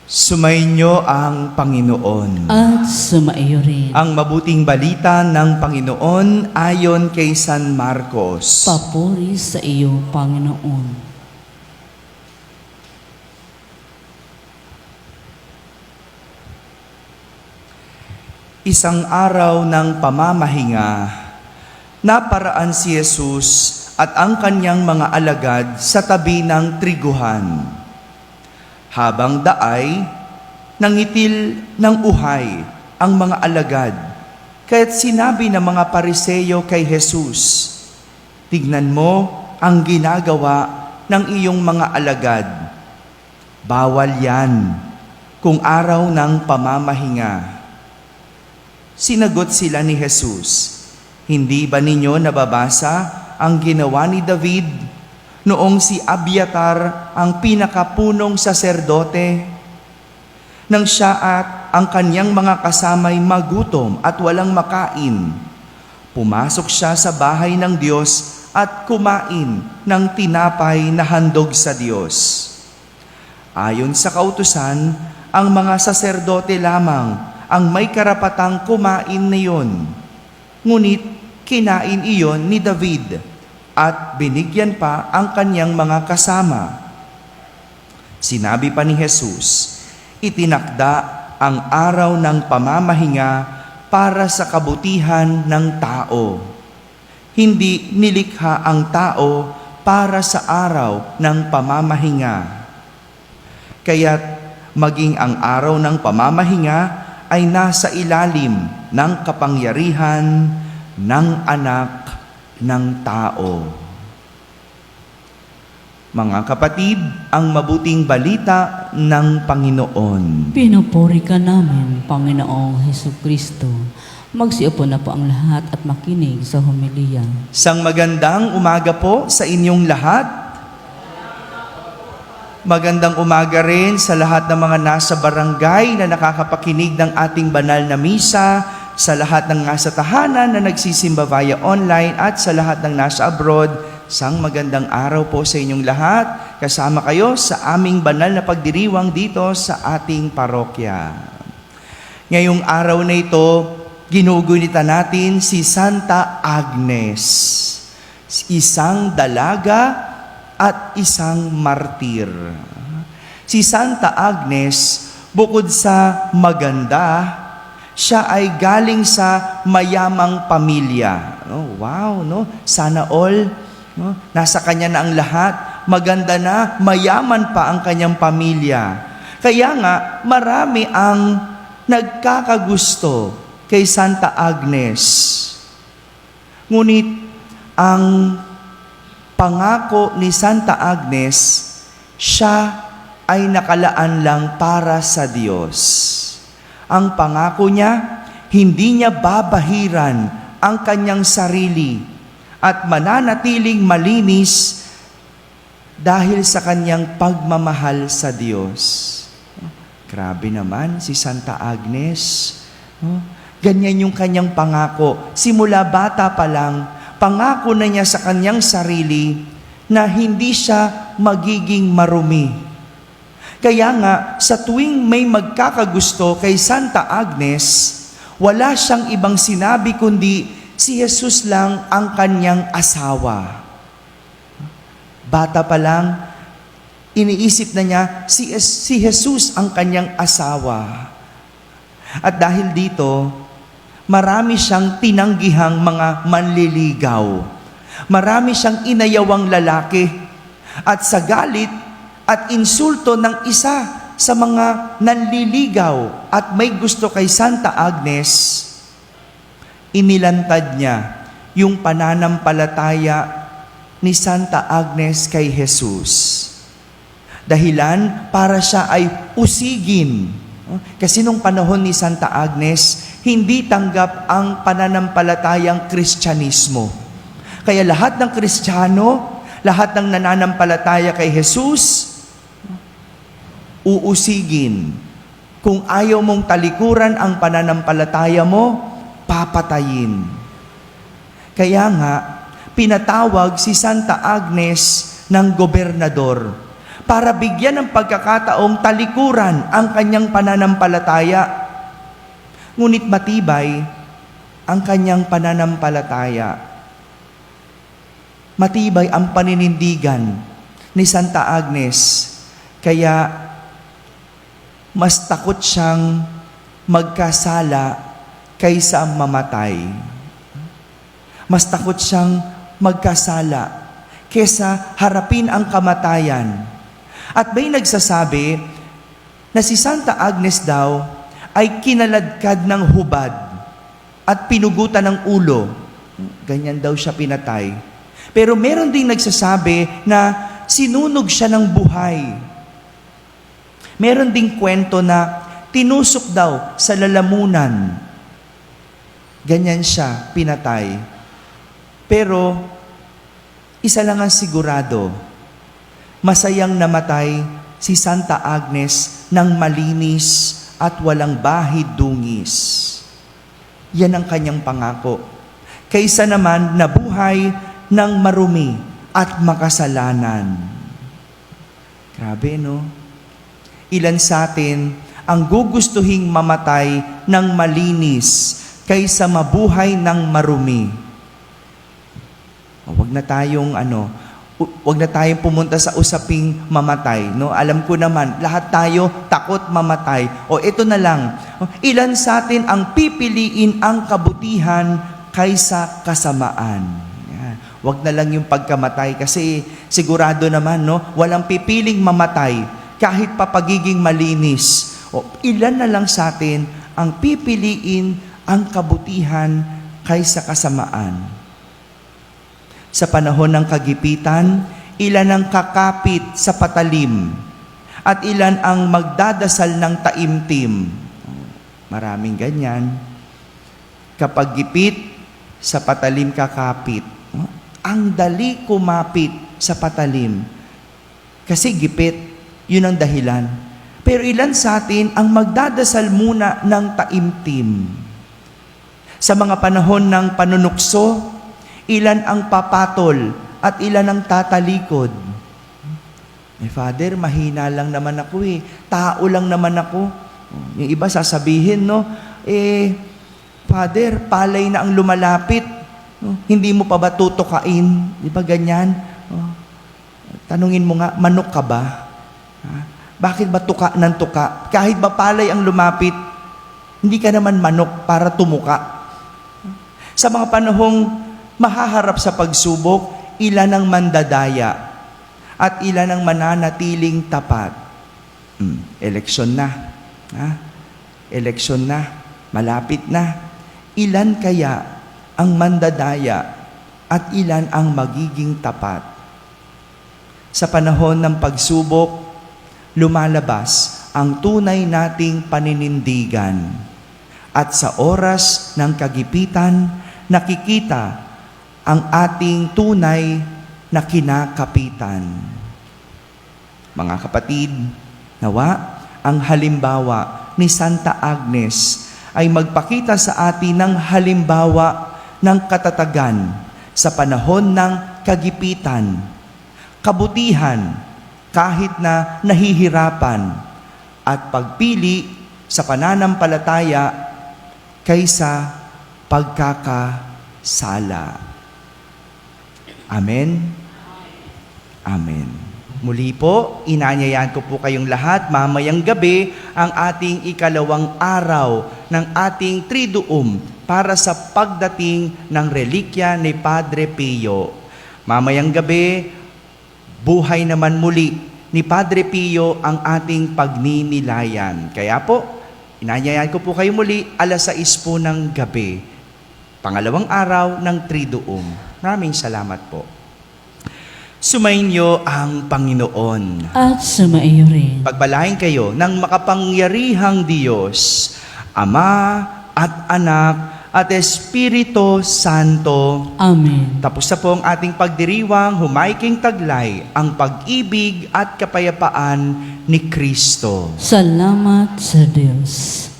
Sumainyo ang Panginoon. At sumaiyo rin. Ang mabuting balita ng Panginoon ayon kay San Marcos. Papuri sa iyo, Panginoon. Isang araw ng pamamahinga, naparaan si Jesus at ang kanyang mga alagad sa tabi ng triguhan. Habang daay, nangitil ng uhay ang mga alagad, kaya't sinabi ng mga Pariseyo kay Jesus, "Tignan mo ang ginagawa ng iyong mga alagad. Bawal yan kung araw ng pamamahinga." Sinagot sila ni Jesus, "Hindi ba ninyo nababasa ang ginawa ni David noong si Abiatar ang pinakapunong saserdote? Nang siya at ang kanyang mga kasamay magutom at walang makain, pumasok siya sa bahay ng Diyos at kumain ng tinapay na handog sa Diyos. Ayon sa kautusan, ang mga saserdote lamang ang may karapatang kumain na iyon. Ngunit kinain iyon ni David at binigyan pa ang kanyang mga kasama." Sinabi pa ni Jesus, "Itinakda ang araw ng pamamahinga para sa kabutihan ng tao. Hindi nilikha ang tao para sa araw ng pamamahinga. Kaya't maging ang araw ng pamamahinga ay nasa ilalim ng kapangyarihan ng Anak ng Tao." Mga kapatid, ang mabuting balita ng Panginoon. Pinupuri ka namin, Panginoong Hesukristo. Magsiupo na po ang lahat at makinig sa homilya. Sang magandang umaga po sa inyong lahat. Magandang umaga rin sa lahat ng mga nasa barangay na nakakapakinig ng ating banal na misa, sa lahat ng nasa tahanan na nagsisimba via online at sa lahat ng nasa abroad. Sang magandang araw po sa inyong lahat. Kasama kayo sa aming banal na pagdiriwang dito sa ating parokya. Ngayong araw na ito, ginugunita natin si Santa Agnes, isang dalaga at isang martir. Si Santa Agnes, bukod sa maganda, siya ay galing sa mayamang pamilya. Oh, wow, no? Sana all, no? Nasa kanya na ang lahat. Maganda na, mayaman pa ang kanyang pamilya. Kaya nga, marami ang nagkakagusto kay Santa Agnes. Ngunit, ang pangako ni Santa Agnes, siya ay nakalaan lang para sa Diyos. Ang pangako niya, hindi niya babahiran ang kanyang sarili at mananatiling malinis dahil sa kanyang pagmamahal sa Diyos. Grabe naman si Santa Agnes. Ganyan yung kanyang pangako. Simula bata pa lang, pangako na niya sa kanyang sarili na hindi siya magiging marumi. Kaya nga, sa tuwing may magkakagusto kay Santa Agnes, wala siyang ibang sinabi kundi si Jesus lang ang kanyang asawa. Bata pa lang, iniisip na niya si Jesus ang kanyang asawa. At dahil dito, marami siyang tinanggihang mga manliligaw. Marami siyang inayawang lalaki. At sa galit at insulto ng isa sa mga nanliligaw at may gusto kay Santa Agnes, inilantad niya yung pananampalataya ni Santa Agnes kay Jesus. Dahilan para siya ay usigin. Kasi nung panahon ni Santa Agnes, hindi tanggap ang pananampalatayang Kristyanismo. Kaya lahat ng Kristiyano, lahat ng nananampalataya kay Jesus, uusigin. Kung ayaw mong talikuran ang pananampalataya mo, papatayin. Kaya nga, pinatawag si Santa Agnes ng gobernador para bigyan ng pagkakataong talikuran ang kanyang pananampalataya. Ngunit matibay ang kanyang pananampalataya. Matibay ang paninindigan ni Santa Agnes, kaya mas takot siyang magkasala kaysa mamatay. Mas takot siyang magkasala kaysa harapin ang kamatayan. At may nagsasabi na si Santa Agnes daw ay kinaladkad ng hubad at pinugutan ng ulo. Ganyan daw siya pinatay. Pero meron ding nagsasabi na sinunog siya ng buhay. Meron ding kwento na tinusok daw sa lalamunan. Ganyan siya pinatay. Pero isa lang ang sigurado, masayang namatay si Santa Agnes ng malinis at walang bahid dungis. Yan ang kanyang pangako. Kaysa naman nabuhay ng marumi at makasalanan. Grabe, no? Ilan sa atin ang gugustuhing mamatay ng malinis kaysa mabuhay ng marumi? Huwag na tayong pumunta sa usaping mamatay, no? Alam ko naman, lahat tayo takot mamatay. O ito na lang, ilan sa atin ang pipiliin ang kabutihan kaysa kasamaan? Wag na lang yung pagkamatay kasi sigurado naman, no, walang pipiling mamatay kahit pa pagiging malinis. O ilan na lang sa atin ang pipiliin ang kabutihan kaysa kasamaan. Sa panahon ng kagipitan, ilan ang kakapit sa patalim at ilan ang magdadasal ng taimtim. Maraming ganyan. Kapag gipit, sa patalim kakapit. Ang dali kumapit sa patalim. Kasi gipit, yun ang dahilan. Pero ilan sa atin ang magdadasal muna ng taimtim. Sa mga panahon ng panunukso, ilan ang papatol at ilan ang tatalikod. Father, mahina lang naman ako eh. Tao lang naman ako. Yung iba sasabihin, no, Father, palay na ang lumalapit. Hindi mo pa ba tutukain? Di ba ganyan? Tanungin mo nga, manok ka ba? Bakit ba tuka ng tuka? Kahit ba palay ang lumapit, hindi ka naman manok para tumuka. Sa mga panahong mahaharap sa pagsubok, ilan ang mandadaya at ilan ang mananatiling tapat. Eleksyon na. Eleksyon na. Malapit na. Ilan kaya ang mandadaya at ilan ang magiging tapat? Sa panahon ng pagsubok, lumalabas ang tunay nating paninindigan. At sa oras ng kagipitan, nakikita ang ating tunay na kinakapitan. Mga kapatid, nawa ang halimbawa ni Santa Agnes ay magpakita sa atin ng halimbawa ng katatagan sa panahon ng kagipitan, kabutihan kahit na nahihirapan, at pagpili sa pananampalataya kaysa pagkakasala. Amen? Amen. Muli po, inanyayahan ko po kayong lahat, mamayang gabi ang ating ikalawang araw ng ating Triduum para sa pagdating ng relikya ni Padre Pio. Mamayang gabi, buhay naman muli ni Padre Pio ang ating pagninilayan. Kaya po, inanyayahan ko po kayo muli, 6:00 po ng gabi. Pangalawang araw ng Triduum. Maraming salamat po. Sumainyo ang Panginoon. At sumaiyo rin. Pagpalain kayo ng makapangyarihang Diyos, Ama at Anak at Espiritu Santo. Amen. Tapos na po ang ating pagdiriwang, humaiking taglay ang pag-ibig at kapayapaan ni Kristo. Salamat sa Diyos.